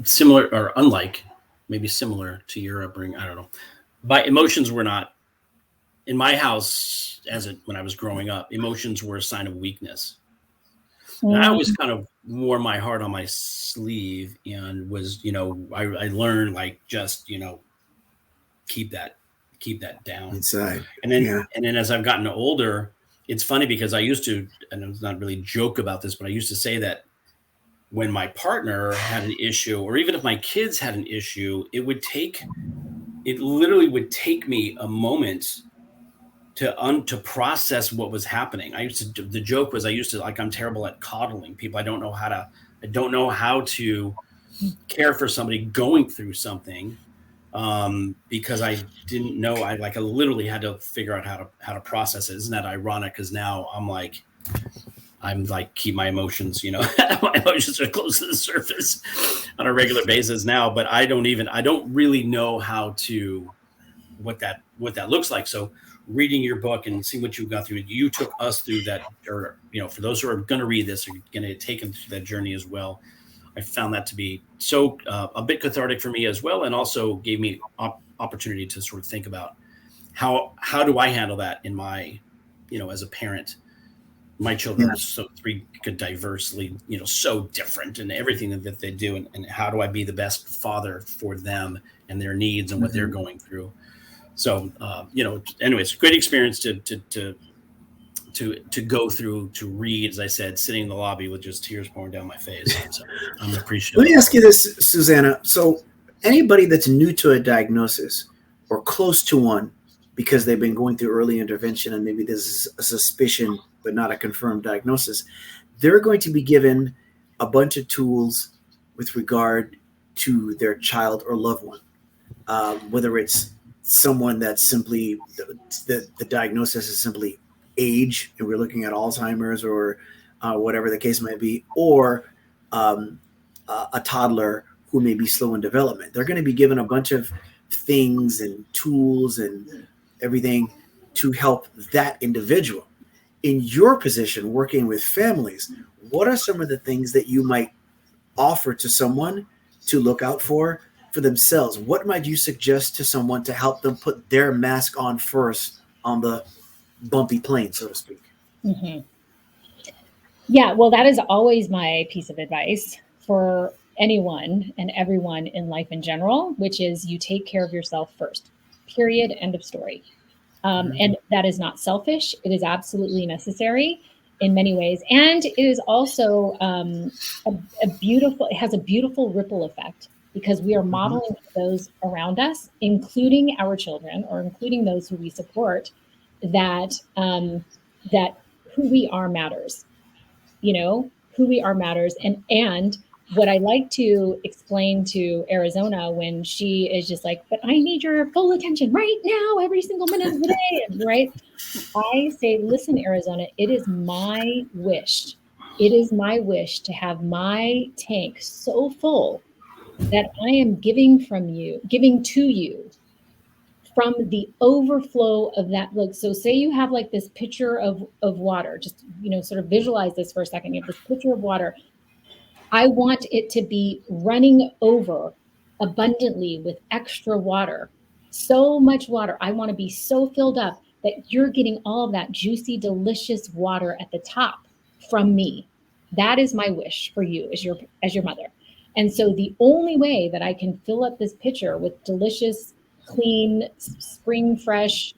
Speaker 1: similar or unlike, maybe similar to your upbringing. I don't know. But emotions were not in my house when I was growing up. Emotions were a sign of weakness. And I always kind of wore my heart on my sleeve and was, I learned like just, keep that down.
Speaker 2: Inside.
Speaker 1: And then
Speaker 2: Yeah.
Speaker 1: and then as I've gotten older, it's funny because I used to, and it's not really joke about this, but I used to say that when my partner had an issue, or even if my kids had an issue, it literally would take me a moment to process what was happening. The joke was, like, I'm terrible at coddling people. I don't know how to care for somebody going through something, because I didn't know. I literally had to figure out how to process it. Isn't that ironic? Because now I'm like keep my emotions, my emotions are close to the surface on a regular basis now, but I don't really know what that looks like. So reading your book and seeing what you got through, you took us through that, or, for those who are going to read this, are going to take them through that journey as well. I found that to be so a bit cathartic for me as well, and also gave me opportunity to sort of think about how do I handle that in my, as a parent. My children are so diversely, so different in everything that they do, and how do I be the best father for them and their needs and what they're going through. So, anyways, great experience to go through, to read, as I said, sitting in the lobby with just tears pouring down my face. So I'm appreciative.
Speaker 2: Let me ask you this, Susanna. So anybody that's new to a diagnosis or close to one, because they've been going through early intervention and maybe there's a suspicion but not a confirmed diagnosis, they're going to be given a bunch of tools with regard to their child or loved one, whether it's someone that's simply the diagnosis is simply age, and we're looking at Alzheimer's or whatever the case might be, or a toddler who may be slow in development. They're going to be given a bunch of things and tools and everything to help that individual. In your position, working with families, what are some of the things that you might offer to someone to look out for themselves? What might you suggest to someone to help them put their mask on first on the bumpy plane, so to speak?
Speaker 3: Mm-hmm. Yeah, well, that is always my piece of advice for anyone and everyone in life in general, which is you take care of yourself first, period, end of story. And that is not selfish. It is absolutely necessary in many ways. And it is also it has a beautiful ripple effect, because we are modeling those around us, including our children, or including those who we support, that who we are matters. Who we are matters. And what I like to explain to Arizona when she is just like, but I need your full attention right now, every single minute of the day, right? I say, listen, Arizona, it is my wish. It is my wish to have my tank so full that I am giving to you from the overflow of that. Look, so say you have like this pitcher of water, just, sort of visualize this for a second. You have this pitcher of water. I want it to be running over abundantly with extra water, so much water. I want to be so filled up that you're getting all of that juicy, delicious water at the top from me. That is my wish for you as your mother. And so the only way that I can fill up this pitcher with delicious, clean, spring fresh,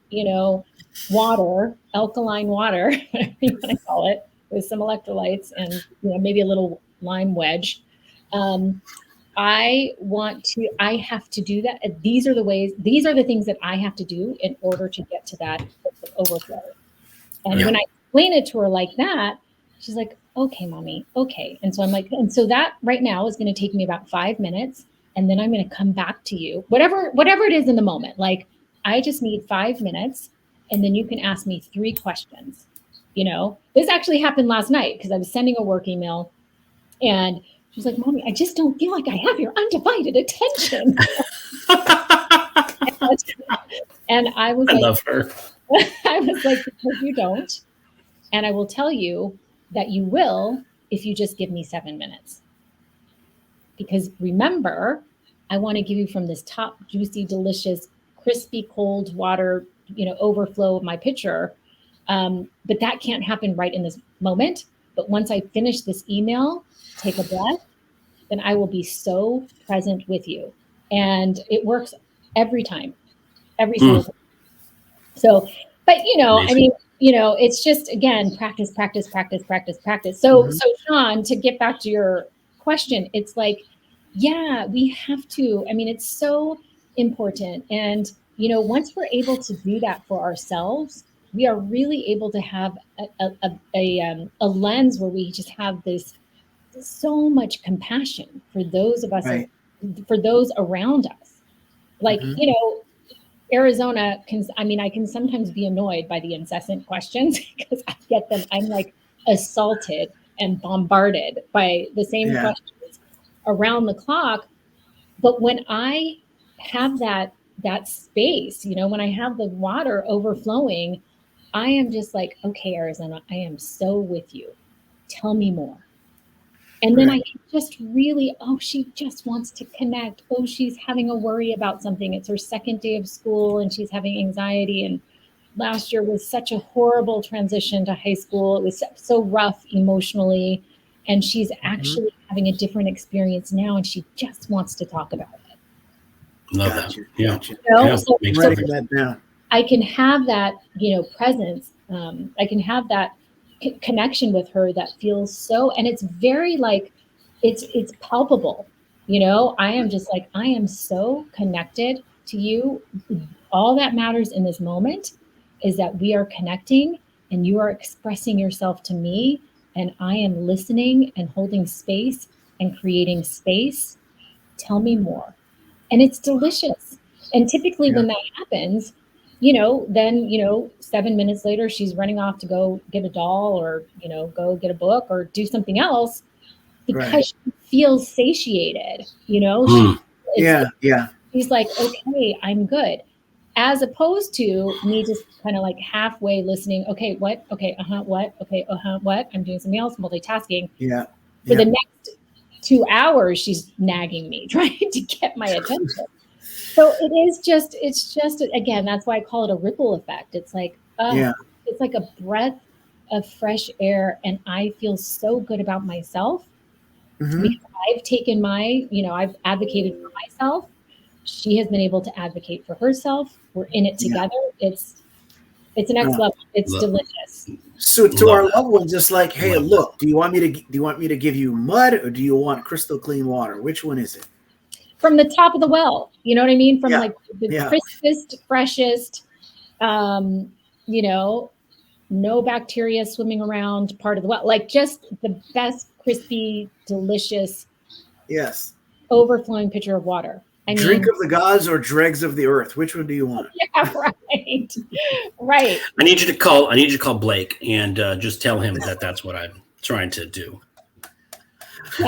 Speaker 3: water, alkaline water, whatever you want to call it, with some electrolytes and maybe a little lime wedge. I have to do that. These are the things that I have to do in order to get to that overflow. And when I explain it to her like that, she's like, okay, mommy, okay. And so I'm like, and so that right now is going to take me about 5 minutes. And then I'm going to come back to you, whatever it is in the moment. Like, I just need 5 minutes. And then you can ask me 3 questions. This actually happened last night because I was sending a work email and she's like, Mommy, I just don't feel like I have your undivided attention. and I was like,
Speaker 1: love her.
Speaker 3: I was like, because you don't. And I will tell you that you will if you just give me 7 minutes. because remember, I want to give you from this top juicy, delicious, crispy, cold water, overflow of my pitcher. But that can't happen right in this moment. But once I finish this email, take a breath, then I will be so present with you. And it works every time, every single time. So, but I mean, it's just, again, practice, practice, practice, practice, practice. So, so Shawn, to get back to your question, it's like, yeah, we have to. I mean, it's so important. And, once we're able to do that for ourselves, we are really able to have a lens where we just have this so much compassion for those of us, for those around us. Like, Arizona I can sometimes be annoyed by the incessant questions because I get them. I'm like assaulted and bombarded by the same questions around the clock. But when I have that space, when I have the water overflowing, I am just like, okay, Arizona, I am so with you. Tell me more. And then I can just really, she just wants to connect. Oh, she's having a worry about something. It's her second day of school and she's having anxiety. And last year was such a horrible transition to high school. It was so rough emotionally. And she's actually having a different experience now. And she just wants to talk about it.
Speaker 1: Love that.
Speaker 2: Yeah.
Speaker 3: So
Speaker 2: writing that down.
Speaker 3: I can have that, presence. I can have that connection with her that feels so, and it's very like, it's palpable. I am just like, I am so connected to you. All that matters in this moment is that we are connecting and you are expressing yourself to me, and I am listening and holding space and creating space. Tell me more. And it's delicious. And typically when that happens, then 7 minutes later, she's running off to go get a doll or, go get a book or do something else because she feels satiated, She's like, okay, I'm good. As opposed to me just kind of like halfway listening. Okay, what? Okay, what? Okay, what? I'm doing something else, multitasking. For the next 2 hours, she's nagging me, trying to get my attention. So it's just, again, that's why I call it a ripple effect. It's like, it's like a breath of fresh air. And I feel so good about myself because I've taken I've advocated for myself. She has been able to advocate for herself. We're in it together. It's the next level. It's delicious.
Speaker 2: So to our loved ones, just like, hey, look, do you want me to give you mud or do you want crystal clean water? Which one is it?
Speaker 3: From the top of the well, you know what I mean? From like the crispest, freshest, no bacteria swimming around part of the well, like just the best, crispy, delicious, overflowing pitcher of water.
Speaker 2: Drink of the gods or dregs of the earth. Which one do you want?
Speaker 3: Yeah, right.
Speaker 1: I need you to call Blake and just tell him that that's what I'm trying to do.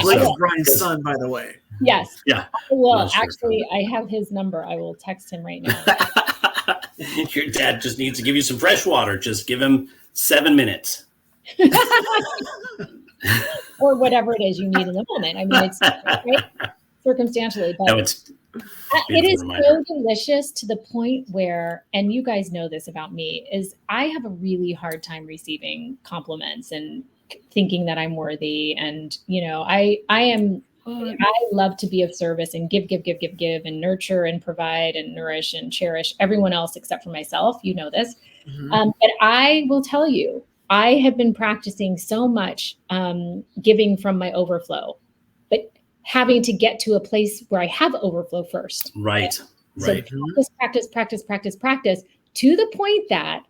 Speaker 2: Blake is Brian's son, by the way.
Speaker 3: Yes.
Speaker 1: Yeah.
Speaker 3: Well, actually, I have his number. I will text him right now.
Speaker 1: Your dad just needs to give you some fresh water. Just give him 7 minutes.
Speaker 3: Or whatever it is you need in the moment. I mean, it's right? Circumstantially. But
Speaker 1: no,
Speaker 3: it is so delicious to the point where, and you guys know this about me, is I have a really hard time receiving compliments and thinking that I'm worthy. And, I love to be of service and give and nurture and provide and nourish and cherish everyone else except for myself. You know this. But I will tell you, I have been practicing so much giving from my overflow, but having to get to a place where I have overflow first.
Speaker 1: Right.
Speaker 3: So practice to the point that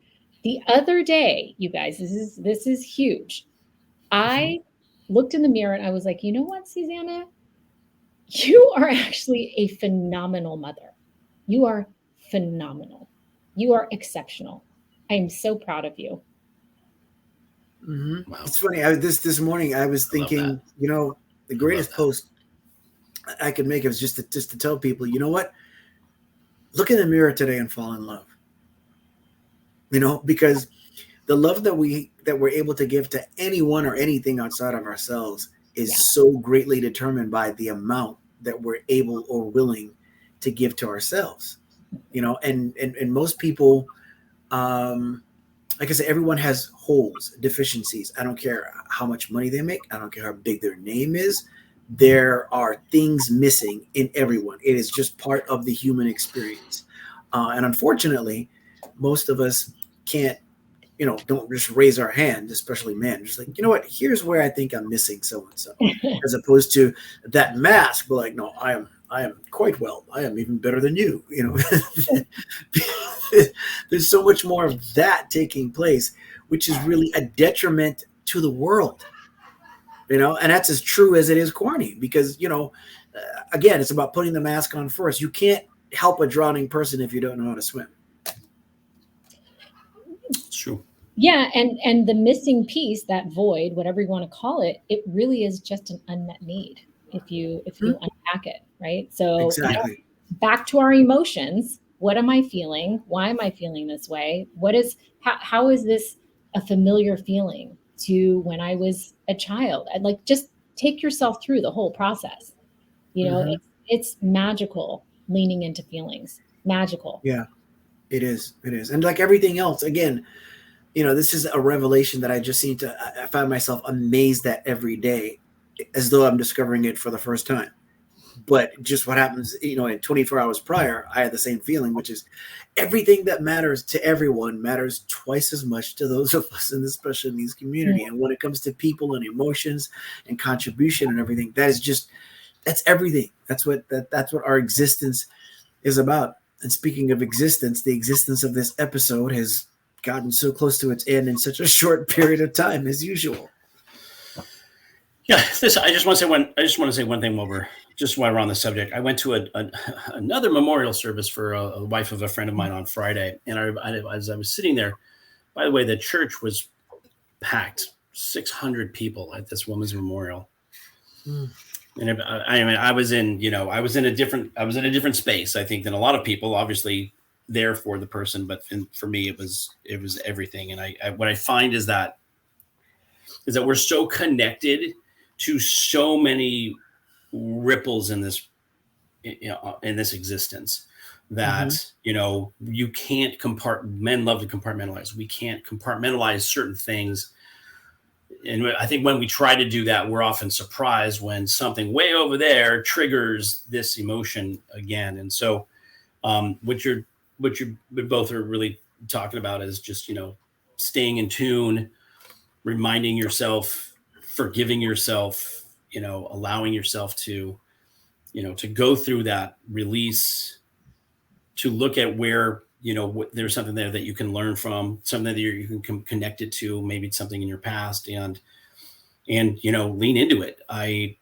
Speaker 3: the other day, you guys, this is huge. I looked in the mirror and I was like, you know what, Susanna? You are actually a phenomenal mother. You are phenomenal. You are exceptional. I am so proud of you.
Speaker 2: Wow. It's funny. This morning I was thinking, the greatest post I could make is just to tell people, you know what? Look in the mirror today and fall in love. Because the love that we're able to give to anyone or anything outside of ourselves is so greatly determined by the amount that we're able or willing to give to ourselves, and most people, like I said, everyone has holes, deficiencies. I don't care how much money they make. I don't care how big their name is. There are things missing in everyone. It is just part of the human experience. And unfortunately, most of us can't, don't just raise our hand, especially men. Just like, you know what, here's where I think I'm missing so-and-so. As opposed to that mask, but like, no, I am quite well. I am even better than you. There's so much more of that taking place, which is really a detriment to the world. And that's as true as it is corny, because again, it's about putting the mask on first. You can't help a drowning person if you don't know how to swim.
Speaker 1: It's true.
Speaker 3: Yeah, and the missing piece, that void, whatever you want to call it, it really is just an unmet need if you unpack it, right? So
Speaker 2: exactly.
Speaker 3: Back to our emotions. What am I feeling? Why am I feeling this way? How is this a familiar feeling to when I was a child? I'd like, just take yourself through the whole process. It's magical leaning into feelings. Magical.
Speaker 2: Yeah, it is. It is. And like everything else, again, this is a revelation that I find myself amazed at every day, as though I'm discovering it for the first time. But just what happens, in 24 hours prior, I had the same feeling, which is everything that matters to everyone matters twice as much to those of us in the special needs community. And when it comes to people and emotions and contribution and everything, that's everything. That's what our existence is about. And speaking of existence, the existence of this episode has gotten so close to its end in such a short period of time, as usual.
Speaker 1: Yeah, I just want to say one thing while we're on the subject. I went to another memorial service for a wife of a friend of mine on Friday, and as I was sitting there, by the way, the church was packed, 600 people at this woman's memorial. And I was in a different space, I think, than a lot of people. Obviously, there for the person, but for me, it was everything. And what I find is that we're so connected to so many ripples in this existence that you can't men love to compartmentalize. We can't compartmentalize certain things. And I think when we try to do that, we're often surprised when something way over there triggers this emotion again. And so what you both are really talking about is just, staying in tune, reminding yourself, forgiving yourself, allowing yourself to go through that release, to look at where, there's something there that you can learn from, something that you can connect it to, maybe it's something in your past, and lean into it. I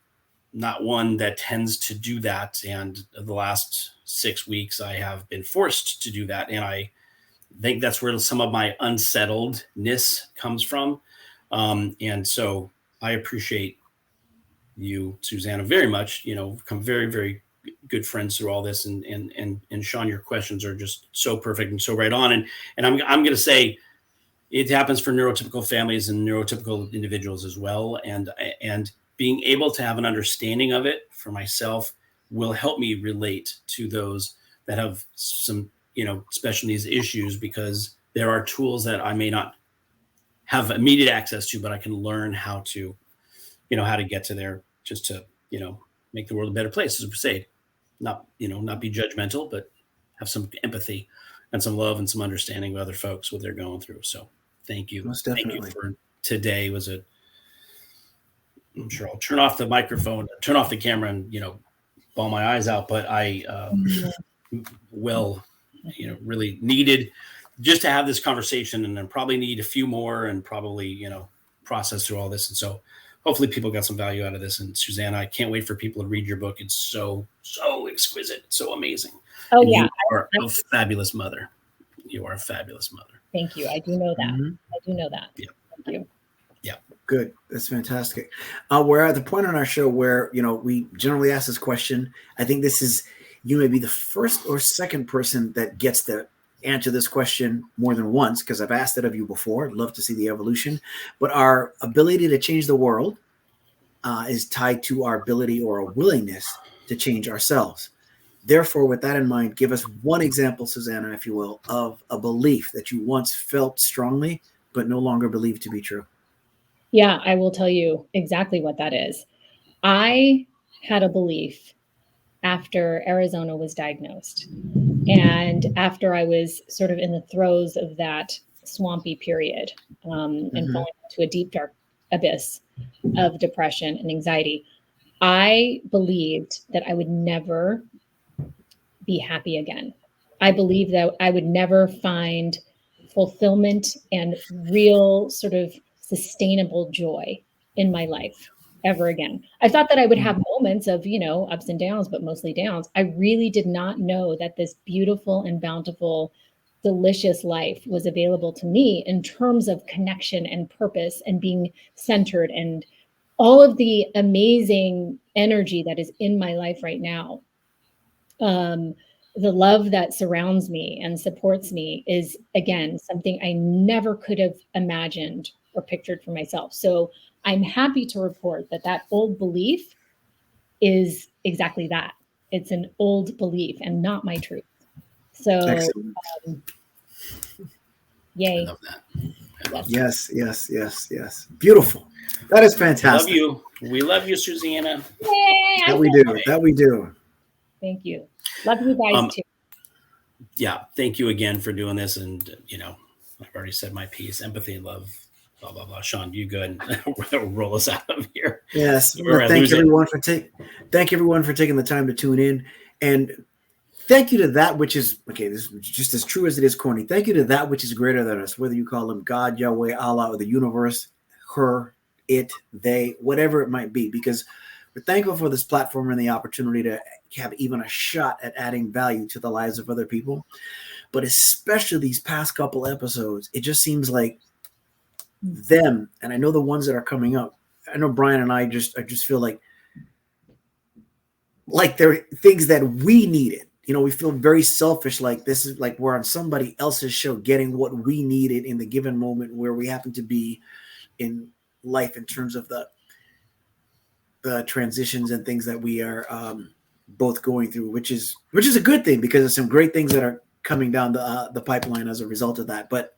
Speaker 1: not one that tends to do that. And the last 6 weeks, I have been forced to do that. And I think that's where some of my unsettledness comes from. And so I appreciate you, Susanna, very much. Become very, very good friends through all this. And Shawn, your questions are just so perfect and so right on. And I'm going to say it happens for neurotypical families and neurotypical individuals as well. And being able to have an understanding of it for myself will help me relate to those that have some, special needs issues, because there are tools that I may not have immediate access to, but I can learn how to get to there, just to, make the world a better place, as we say. Not be judgmental, but have some empathy and some love and some understanding of other folks, what they're going through. So thank you.
Speaker 2: Most definitely.
Speaker 1: Thank you for today. I'm sure I'll turn off the microphone, turn off the camera, and, bawl my eyes out. But I really needed just to have this conversation, and then probably need a few more, and probably, process through all this. And so hopefully people got some value out of this. And Susanna, I can't wait for people to read your book. It's so, so exquisite. So amazing.
Speaker 3: Oh,
Speaker 1: and
Speaker 3: yeah.
Speaker 1: You are a fabulous mother. You are a fabulous mother.
Speaker 3: Thank you. I do know that.
Speaker 2: Mm-hmm.
Speaker 3: I do know that.
Speaker 1: Yeah.
Speaker 3: Thank you.
Speaker 1: Yeah.
Speaker 2: Good. That's fantastic. We're at the point on our show where, we generally ask this question. I think you may be the first or second person that gets to answer this question more than once, because I've asked it of you before. I'd love to see the evolution. But our ability to change the world is tied to our ability or a willingness to change ourselves. Therefore, with that in mind, give us one example, Susanna, if you will, of a belief that you once felt strongly, but no longer believe to be true.
Speaker 3: Yeah, I will tell you exactly what that is. I had a belief after Arizona was diagnosed, and after I was sort of in the throes of that swampy period, and falling into a deep, dark abyss of depression and anxiety, I believed that I would never be happy again. I believed that I would never find fulfillment and real sort of sustainable joy in my life ever again. I thought that I would have moments of, ups and downs, but mostly downs. I really did not know that this beautiful and bountiful, delicious life was available to me in terms of connection and purpose and being centered and all of the amazing energy that is in my life right now. The love that surrounds me and supports me is, again, something I never could have imagined or pictured for myself. So I'm happy to report that that old belief is exactly that. It's an old belief and not my truth. So,
Speaker 2: Excellent.
Speaker 3: Yay.
Speaker 1: I love that. I love that.
Speaker 2: Yes, yes, yes, yes. Beautiful. That is fantastic.
Speaker 1: We love you. We love you, Susanna.
Speaker 3: Yay,
Speaker 2: That we do. That we do.
Speaker 3: Thank you. Love you guys too.
Speaker 1: Yeah, thank you again for doing this. And I've already said my piece. Empathy and love. Blah blah blah. Shawn, you go ahead and roll us out of here.
Speaker 2: Yes. Well, thank everyone for taking the time to tune in, and thank you to that which is okay. This is just as true as it is corny. Thank you to that which is greater than us, whether you call him God, Yahweh, Allah, or the universe, her, it, they, whatever it might be, because we're thankful for this platform and the opportunity to have even a shot at adding value to the lives of other people. But especially these past couple episodes, it just seems like them, and I know the ones that are coming up. I know Brian and I just feel like they're things that we needed. We feel very selfish, like this is like we're on somebody else's show getting what we needed in the given moment where we happen to be in life in terms of the transitions and things that we are both going through, which is a good thing because there's some great things that are coming down the pipeline as a result of that. But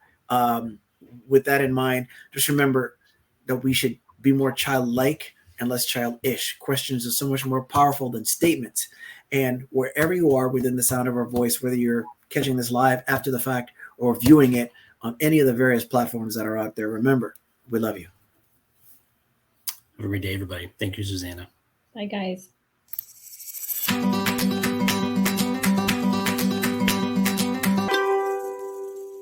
Speaker 2: with that in mind, just remember that we should be more childlike and less childish. Questions are so much more powerful than statements. And wherever you are within the sound of our voice, whether you're catching this live after the fact or viewing it on any of the various platforms that are out there, remember, we love you.
Speaker 1: Have a great day, everybody. Thank you, Susanna.
Speaker 3: Bye, guys.